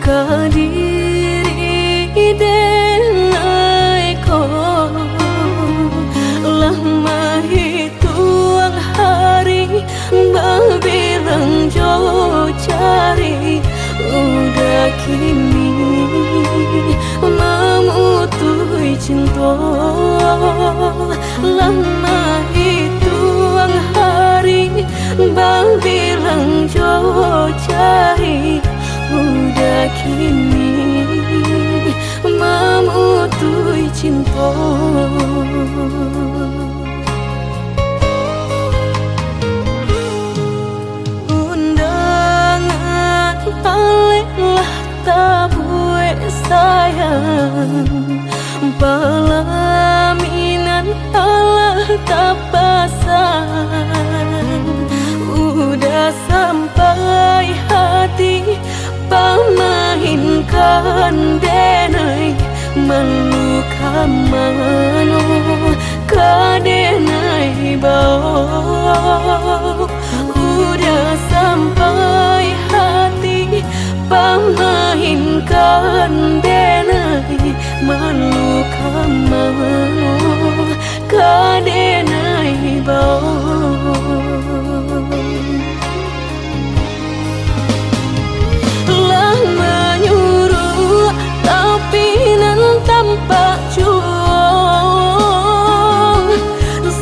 kadiri denai ko lama hituang hari babilang jo cari udah kini memutui cinta lama hituang hari babilang jo cari udah kini memutui cinta. Undangan paling tabue sayang pelaminan Allah tak pasang udah sampai hati pamahinkan denai meluka mano kadenai bau udah sampai hati pamahinkan denai meluka mano kadenai bau tanpa juang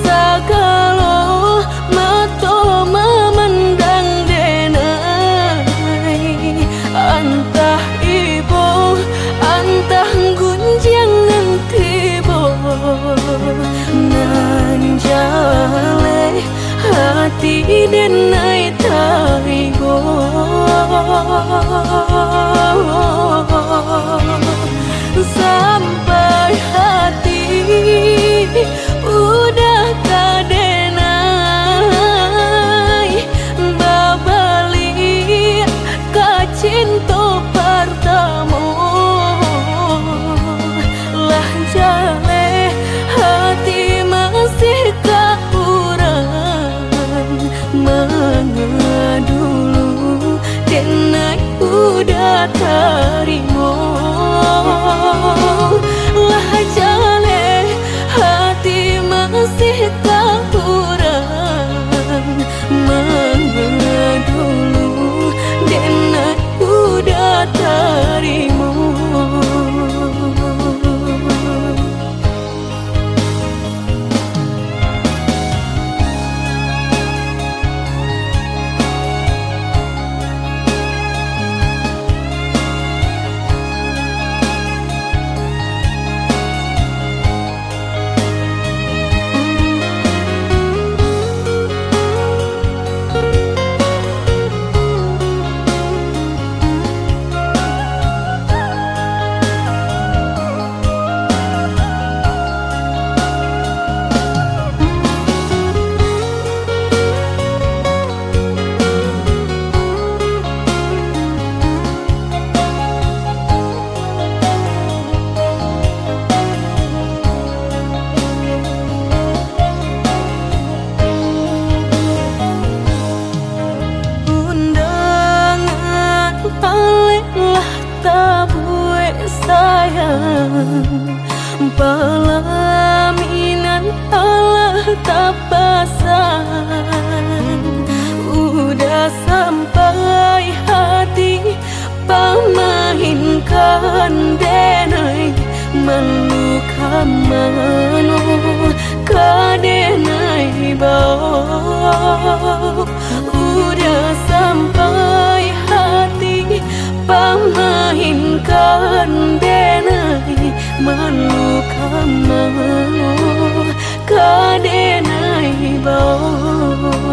sagalo mato memandang denai antah ibu antah gunjang nanti bo nan jale hati denai taigo sampai hati udah kadenai babali kacinto pertama lah jale hati masih kaurang mengadulu denai udah terima lah jale hati masih kurang mengadulu denai udah terima. Pelaminan Allah tak pasang udah sampai hati pamahinkan denai meluka mano kadenai bau udah sampai hati pamahinkan denai meluka mano kadenai bau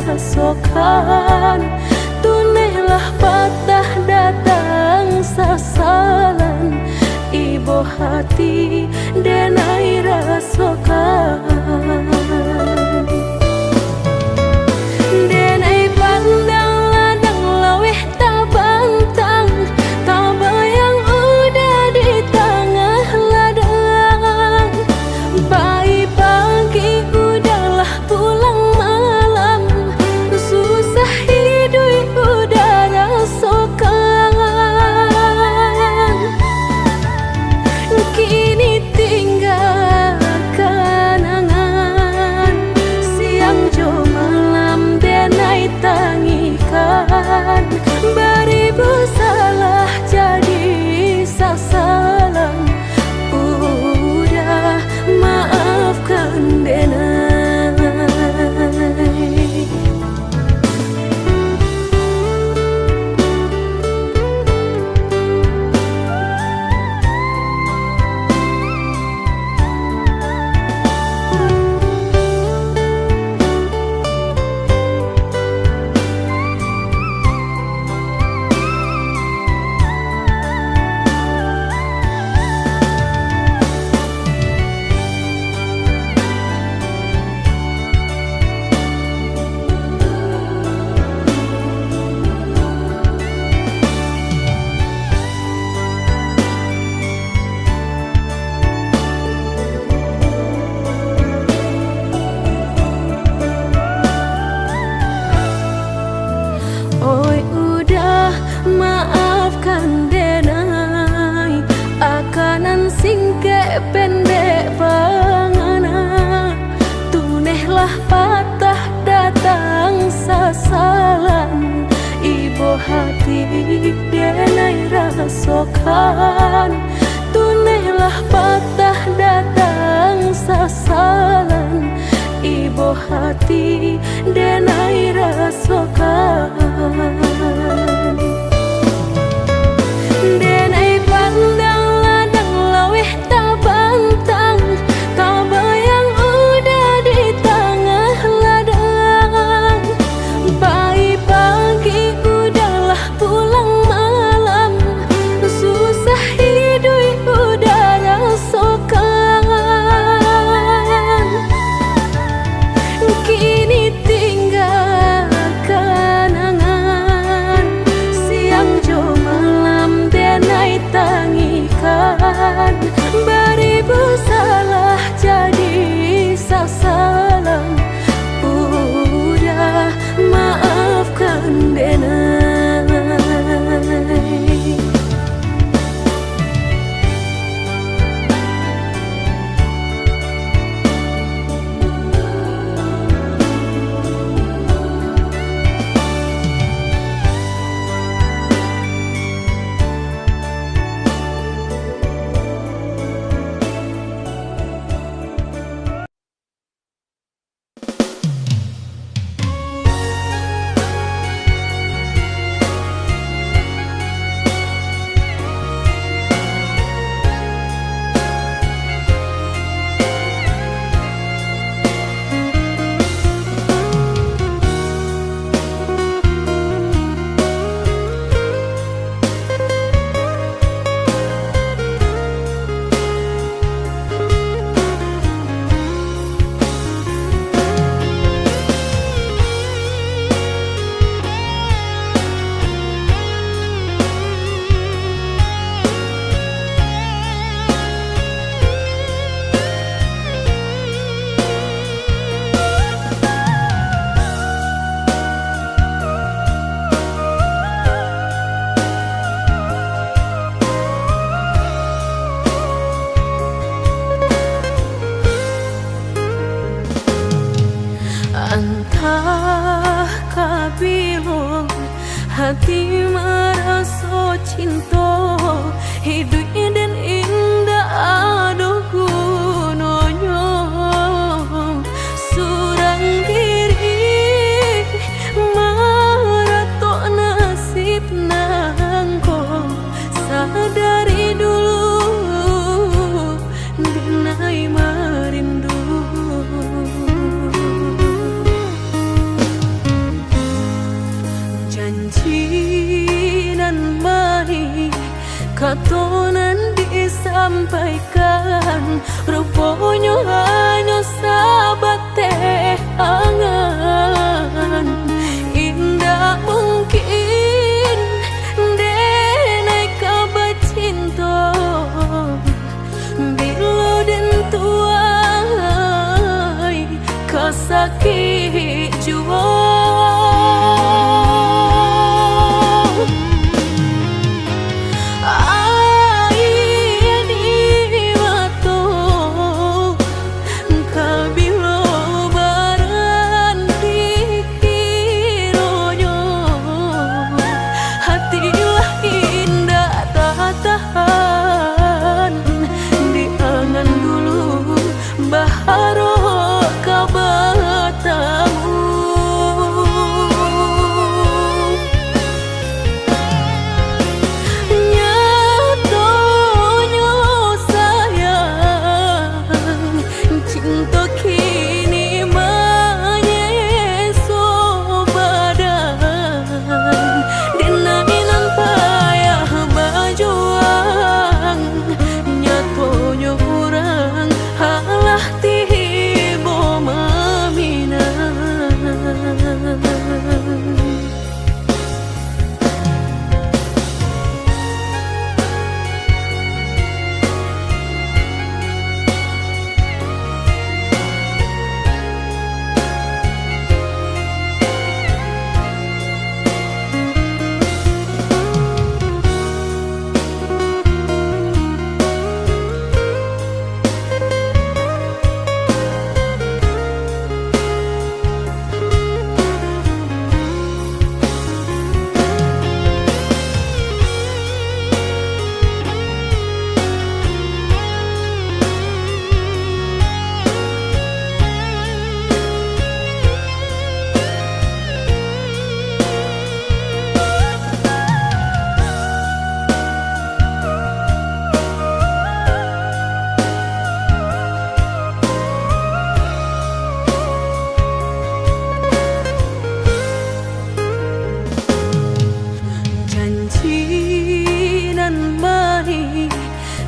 rasokan, tunailah patah datang sasalan, ibu hati denai rasokan. Denai pandang ladang laweh tak bantang, tak bayang udah di tengah ladang. Baik pagi udahlah pulang malam, susah hidup udah rasokan. Kini tinggal kenangan, siang jo malam denai tangikan. Beribu salah jadi sasalan, udah maafkan denai. Oi udah maafkan denai, akanan singke pendek pangana, tunehlah patah datang sasalan, ibu hati denai rasokan, tunehlah patah datang sasalan, ibu hati denai rasokan. Denai pandang ladang laweh tak bantang, tak bayang udah di tengah ladang. Baik pagi udahlah pulang malam, susah hidup udah rasokan. Kini tinggal kenangan, siang jo malam denai tangikan. Beribu salah jadi sasalan, udah maafkan denai. Entah kabilon hati merasa cinta, hidup dan indah aduh gunanya. Surang diri maratok nasib nangko, sadari dulu dinai merindu. janji nan mai katonan disampaikan, rupanya hanya sahabat teh angan. Indah mungkin denai kabar cinta bila den tuai kasakit jua.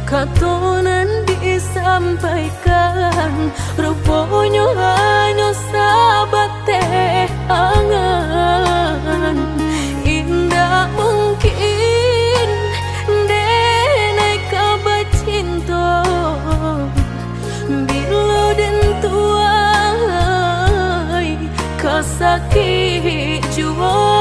Katonan disampaikan, rupanya hanya sahabat teh angan. Indah mungkin denai kabar cinta bila den tuai kasakit jua.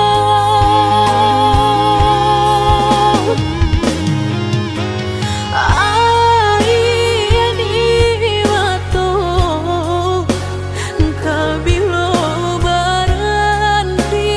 Kabilo baran di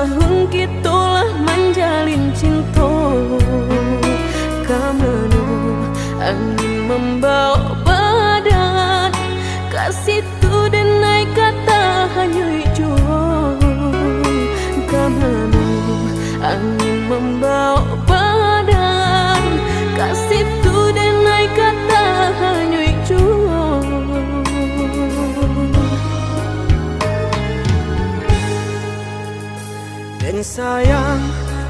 tahun kitulah menjalin cinta. Kamanu angin membawa badan, kasih tu dan naik kata hanya jua. Kamanu angin membawa badan, kasih tu dan naik kata hanya jua. Dan sayang,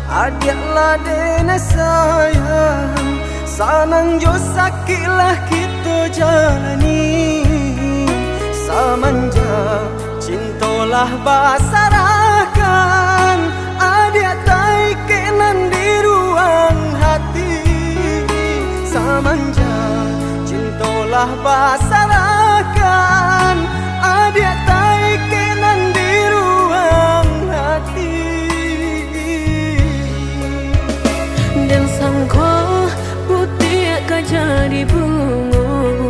adiaklah dena sayang, sanang jo sakilah kita jalani. Samanja cintolah basarakan, adiak tai kenan di ruang hati. Samanja cintolah basarakan, adiak tai kenan di ruang hati. Dan sangko putih akan jadi bunga,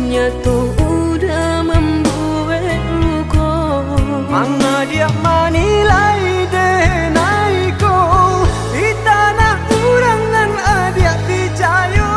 nyatu udah membuat luka. Manga dia manilai denai ko, di tanah urangan adiak picayo.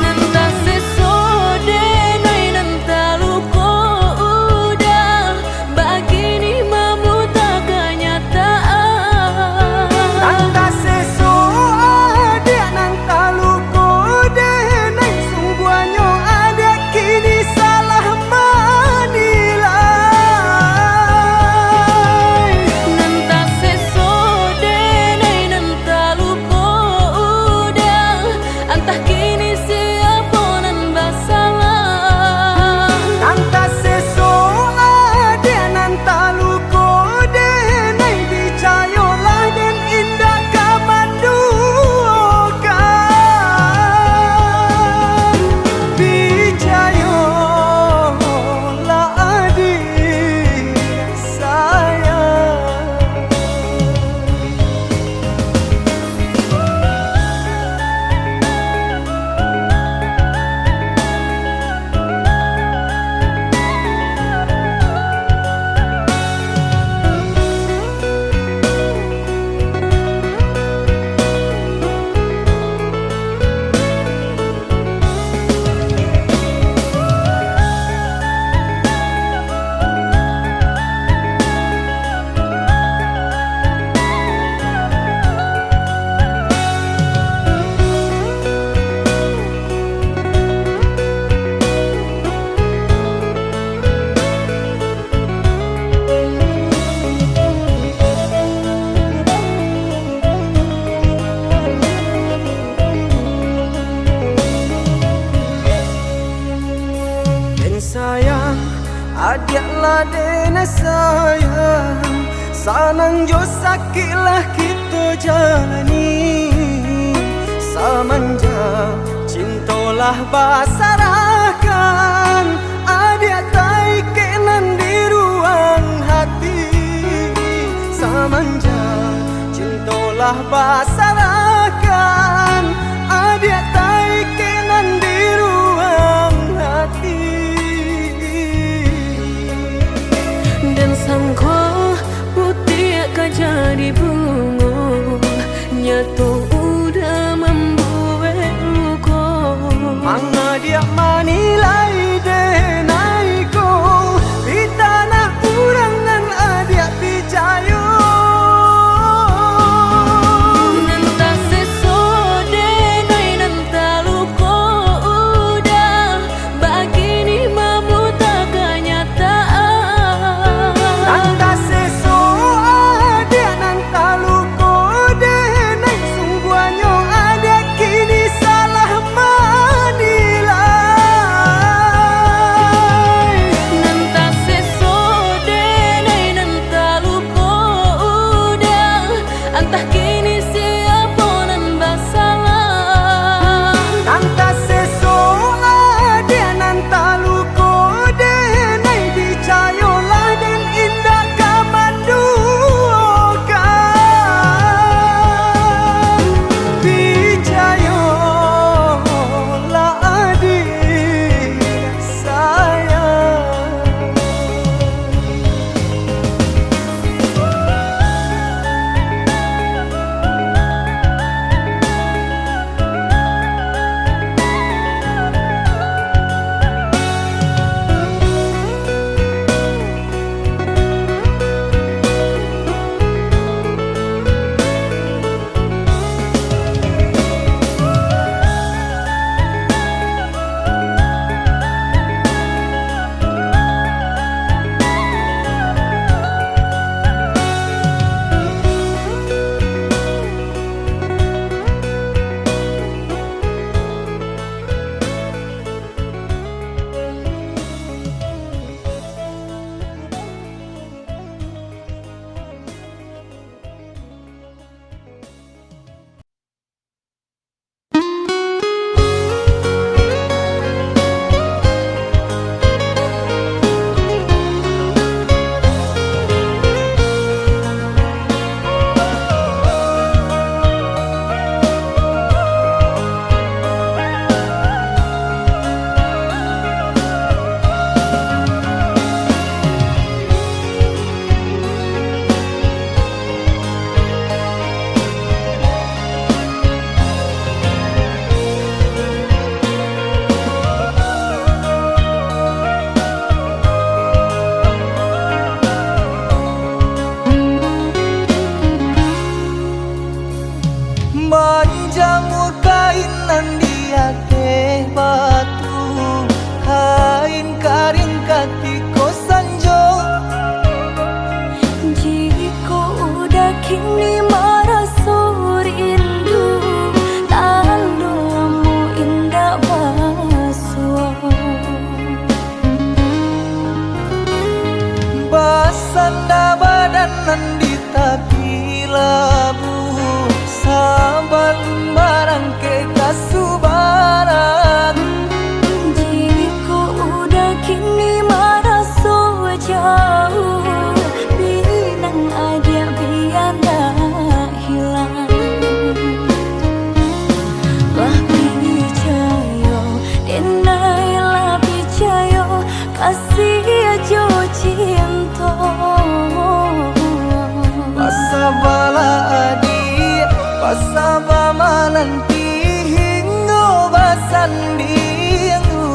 Nanta sesode nai nanta luka udah, begini memuta kenyataan. Nanta seso adiak nanta luko denai, sungguhnya adiak kini salah manilai. Nanta sesode nai nanta luka udah, entah kini siapa nan bersalah. Nanta seso adiak nanta luko denai, picayolah dan indah kamandukan. Picayolah adik sayang. Dan sayang, adiaklah dena sayang, sanang jo sakilah kita jalani. Samanja cintolah basarakan, adiak tai kenan di ruang hati. Samanja cintolah basarakan, adiak tai kenan di ruang hati. Dan sangko putih akan jadi bunga, nyatu udah membuat luka. Manga dia manilai denai ko, di tanah urangan adiak picayo. Nanta sesode nai nanta luka udah, begini memuta kenyataan. Nanta seso adiak nanta luko denai, Basanda badanan di tepi labu, sabar barang ke kasubaran. Diriku udah kini merasa jauh, bilang aja biar dah hilang. Lah picayo, denailah picayo, kasih aja cinta. Pasabala adi, pasabama nanti hingga basandingu.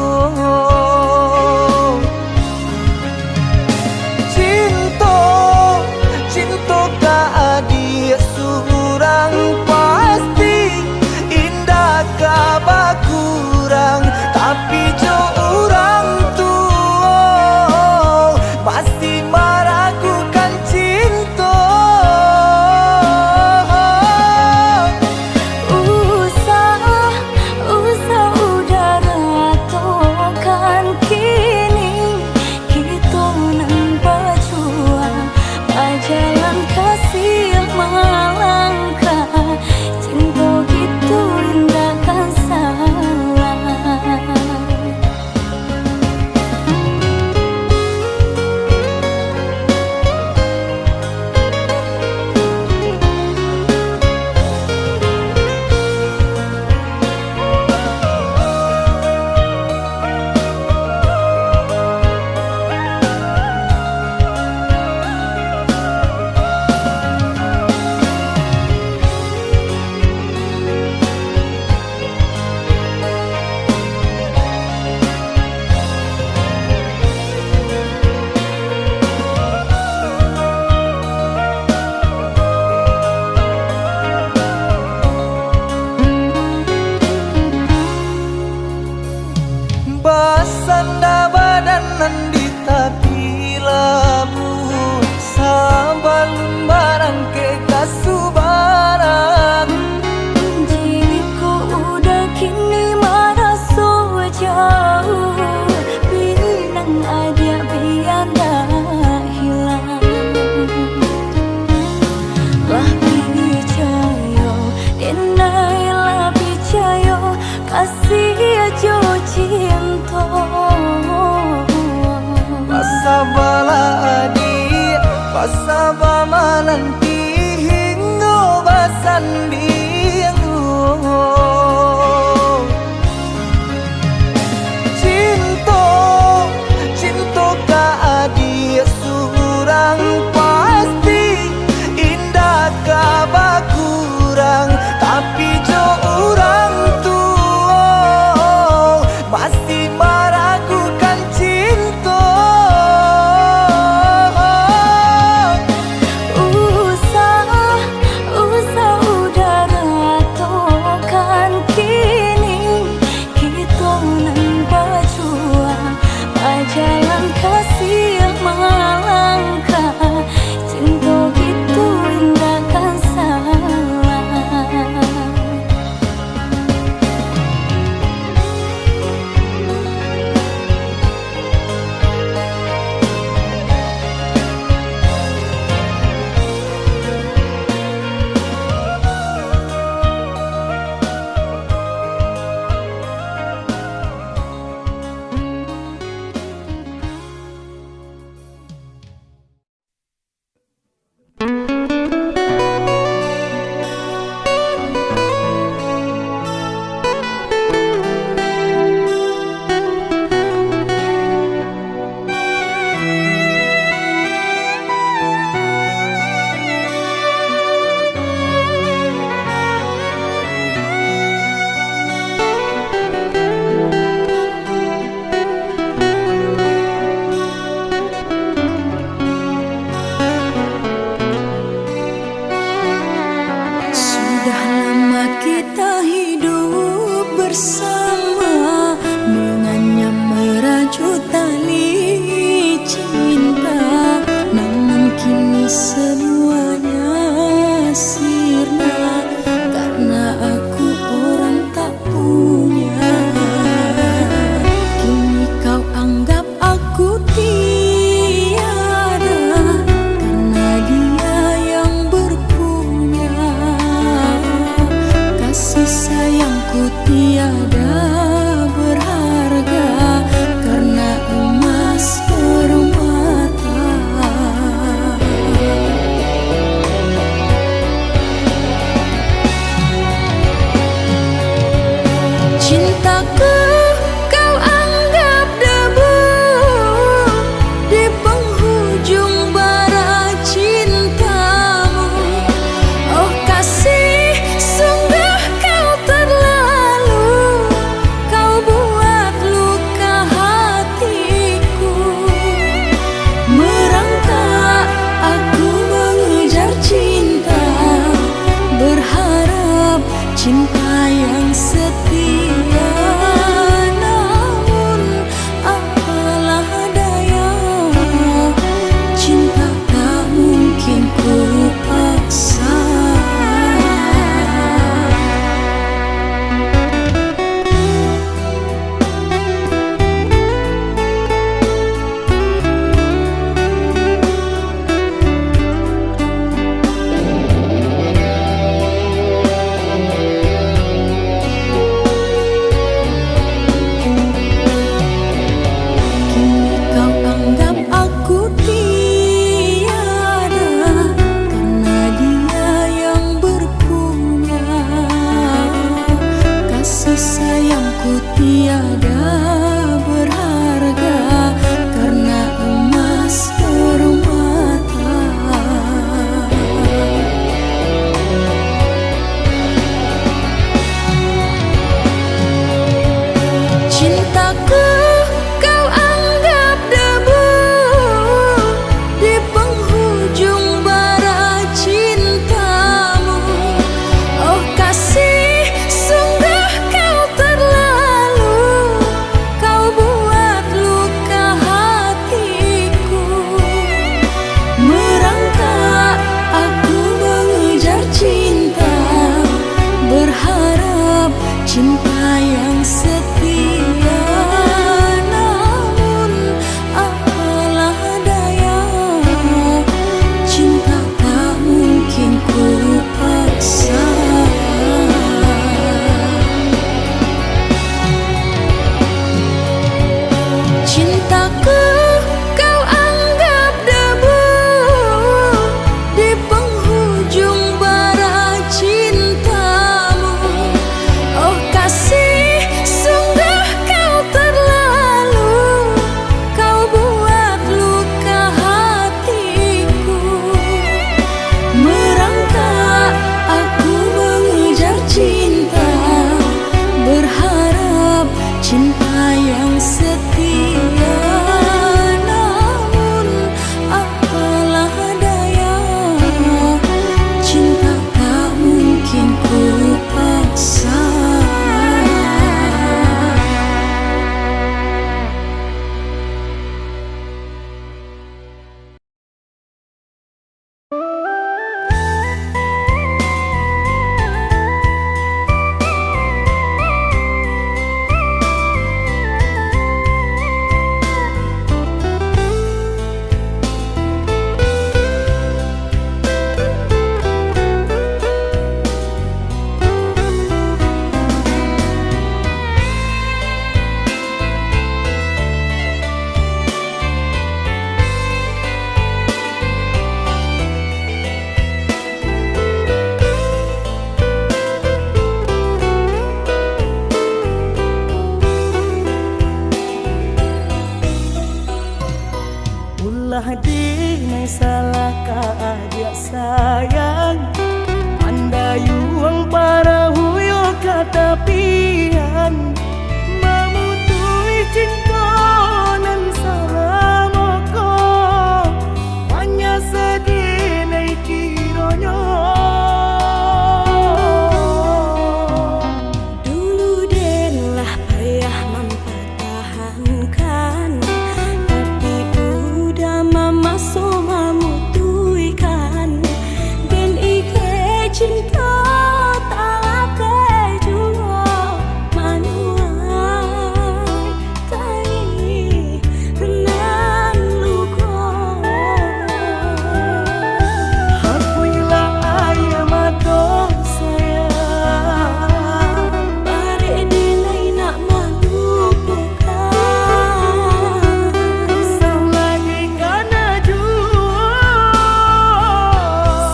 Cinta, cinta ka adi surang pasti indah ka bakurang, tapi jo orang tua masih meragukan cinta. Usah udara tokan kini kita nan berjuang berjalan kasih melangkah, cinta gitu indah kan salah. Basanda badanan di tepi labu, sabar barang ke kasubaran. Diriku udah kini merasa jauh, bilang aja biar dah hilang. Lah picayo, denailah picayo, kasih aja cinta. Pasabala adi, pasabama nanti hingga basandingu. Cinta, cinta ka adi surang pasti indah ka bakurang, tapi jo orang tua masih meragukan cinta. Usah udara Ulah dinai salah ka adia sayang, anda yuang para huyo katapian, mamutui cinta nan salah moko, hanya sedinai kironyo. Dulu denlah payah mempertahankan, tapi udah mama so mamutuikan, dan ike cinta tak juga manuai tai renan luko. Hapuilah ayah mato sayang, Bare delay nak malupakan, sang lagi kana jua.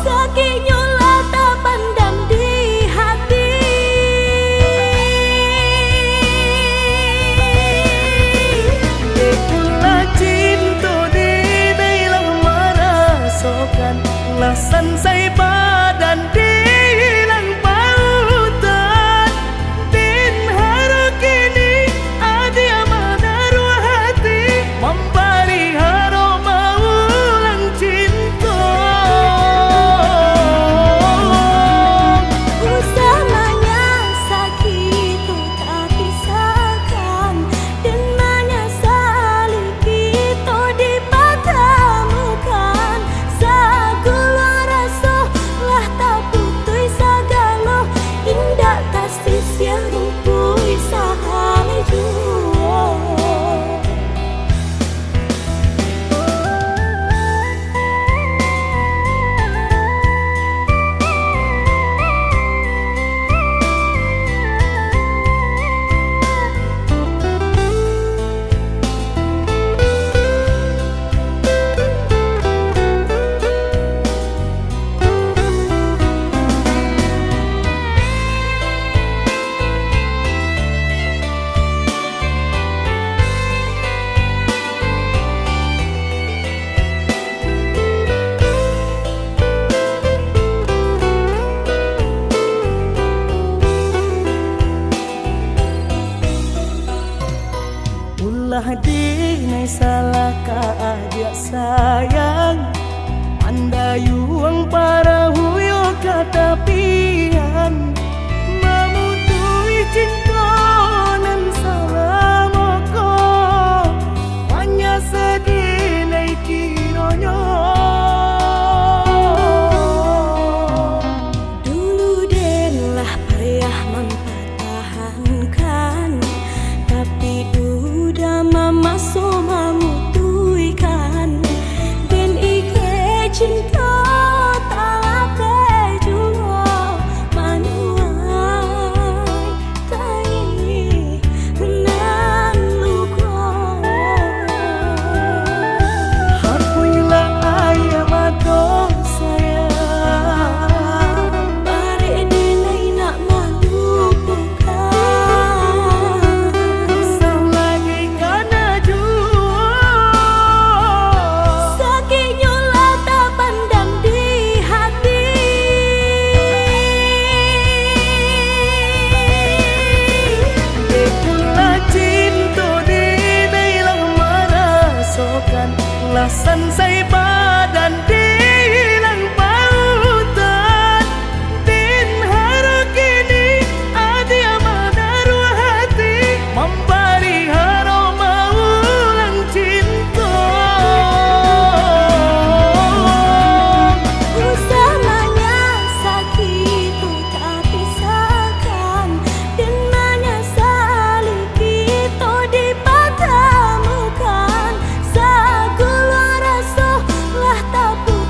sakitnya lah tak pandang di hati. Itulah cinta di dalam merasakan, lasan saya badan di hilang pautan, din haru kini adi amana ruah hati, memberi haru maulang cinta. Usamanya sakit tu tak pisahkan, dan menyesali kita dipertemukan. Segala rasa lah tak putui segala, indah tak sia rupui sahani jua. Ulah dinai salah ka adia sayang, anda yuang para huyo katapian, mamutui cinta nan salah moko, hanya sedinai kironyo. Dulu denlah payah mempertahankan, tapi udah mama so mamutuikan, dan ike cinta tak juga manuai tai renan luko. Hapuilah ayah mato sayang, Bare delay nak malupakan, sang lagi kana jua. sakitnya lah tak pandang di hati. Itulah cinta di dalam merasakan, lasan saya badan di hilang pautan, din haru kini adi amana ruah hati, memberi haru maulang cinta. Usamanya sakit tu tak pisahkan, dan menyesali kita dipertemukan. Segala rasa lah tak putih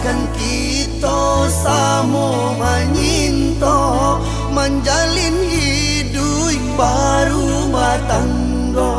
kan kita samo menyinto menjalin hidup baru batanggo.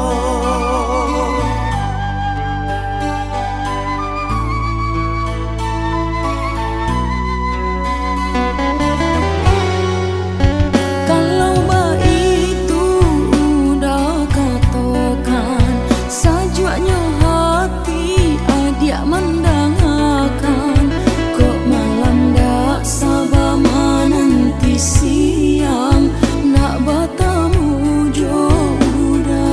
Mendangakan kok malam dak sabar menanti siang nak bertemu jodoh.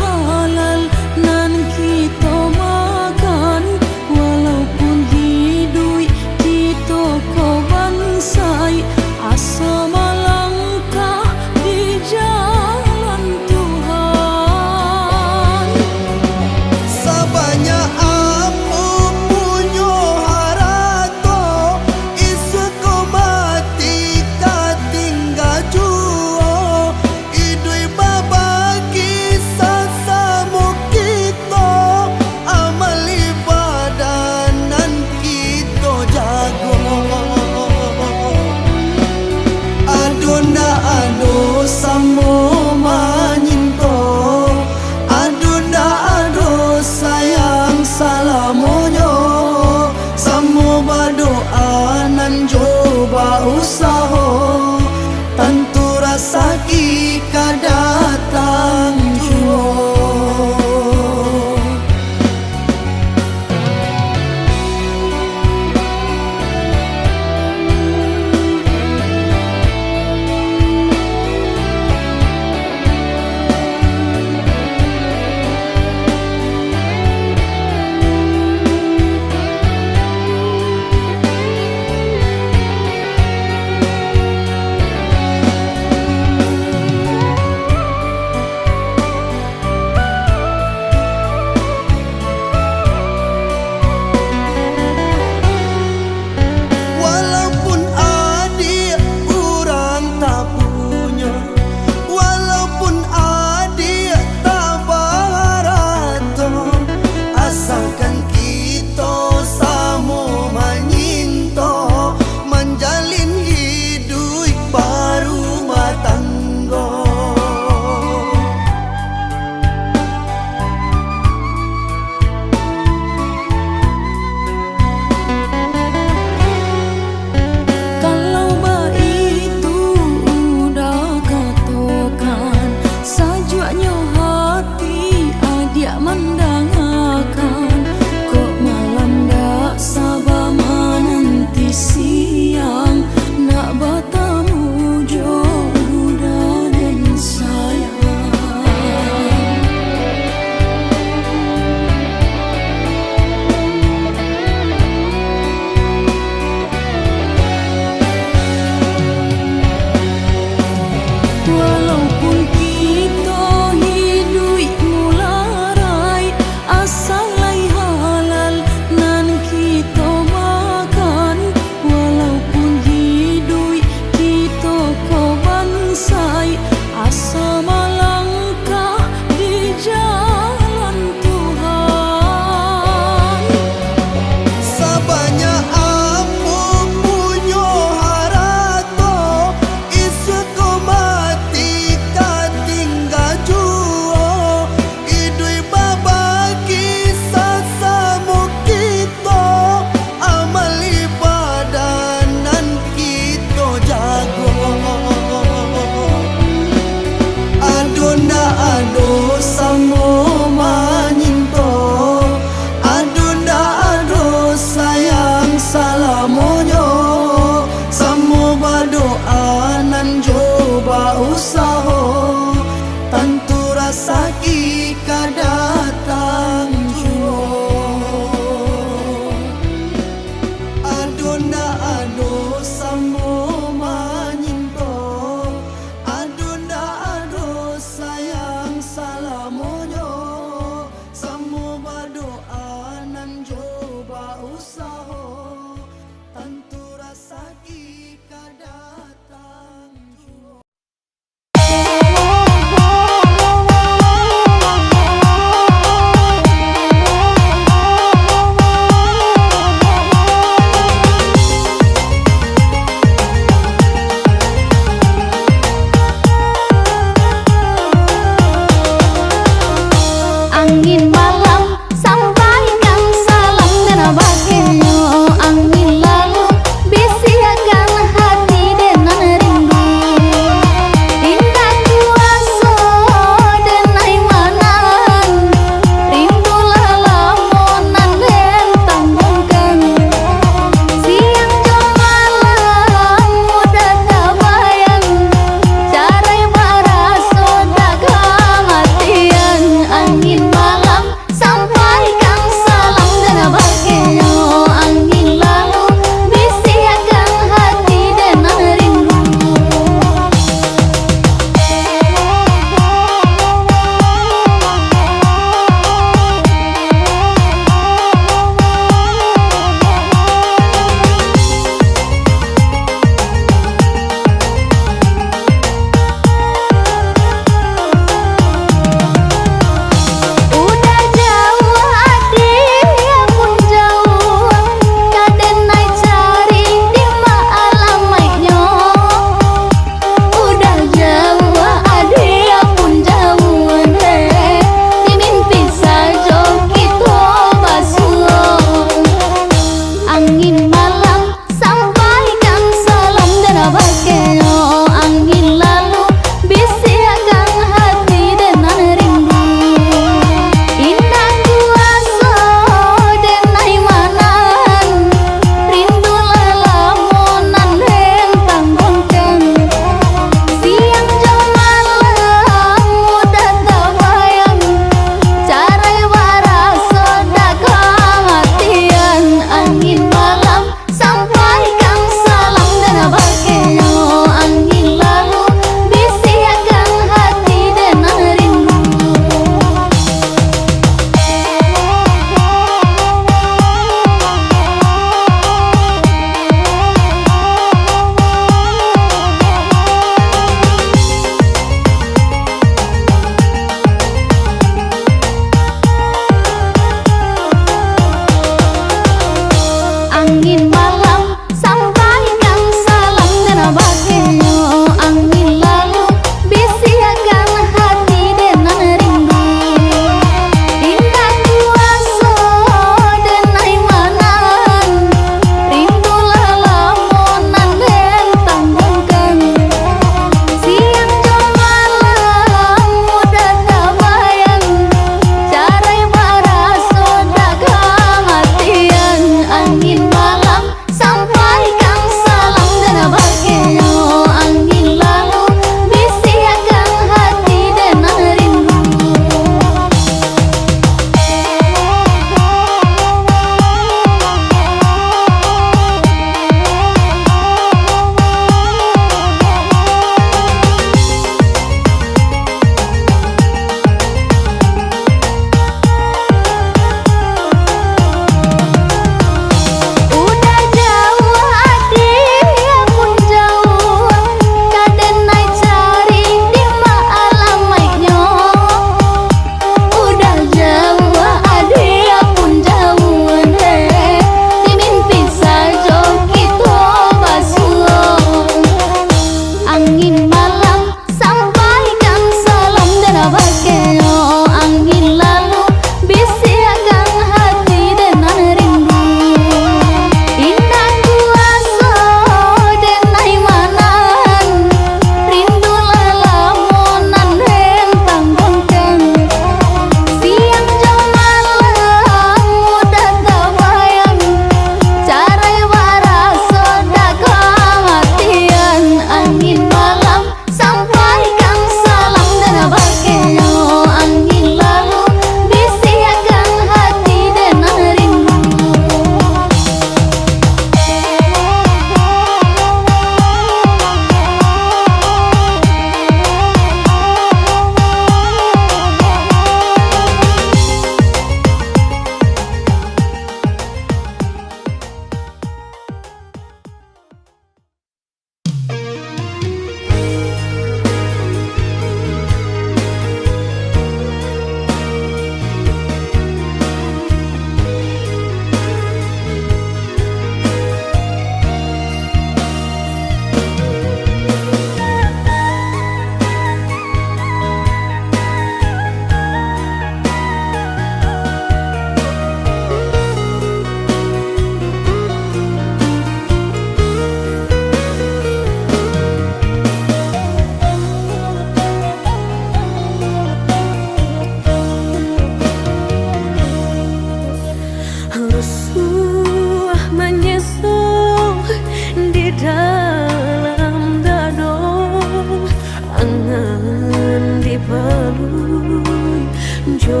balui jo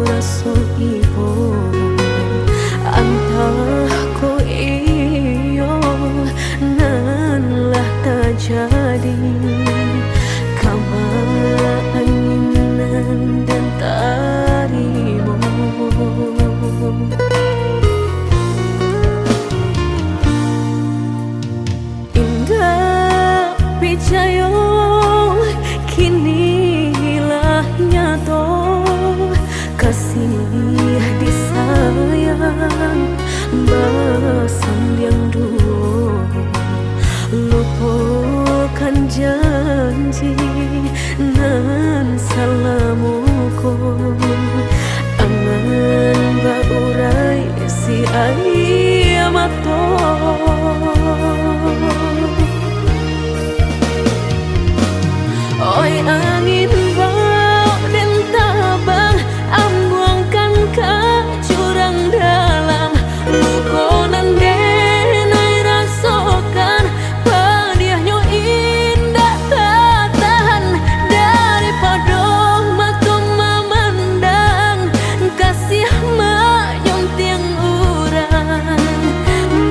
raso ipo antah ko iyo nan lah tak jadi kama anginan dan tarimu. Indah picayo kini lah nyato kasih disayang basan yang dulu lupakan janji nan salamuku angan baurai si ayamato. Oi angin bau dan tabang ambuangkan ke jurang dalam lukonan denai rasakan pedihnya indah tak tahan daripada mata memandang kasih menyunting urang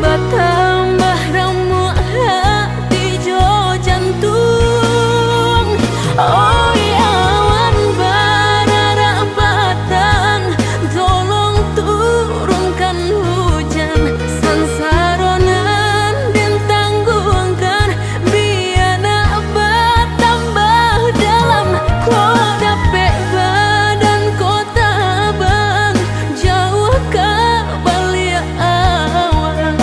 bertambah ramu hati jo jantung. Oi awan barara batang tolong turunkan hujan sansaronan dan tanggungan biana bertambah dalam kau dapet badan kota bang jauh ke balik awan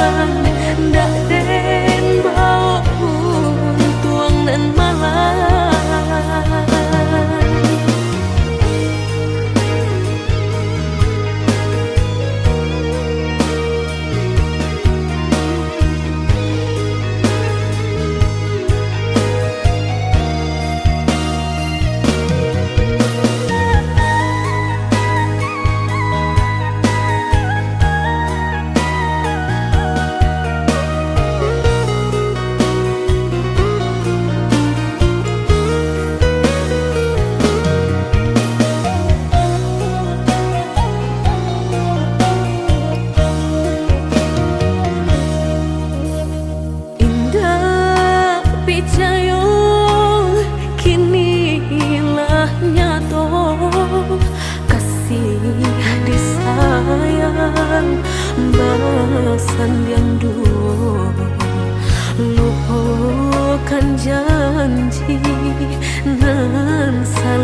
dak den bau tuang dan malam. Picayo kini lah nyato kasih disayang basan yang dulu lupakan janji nan salah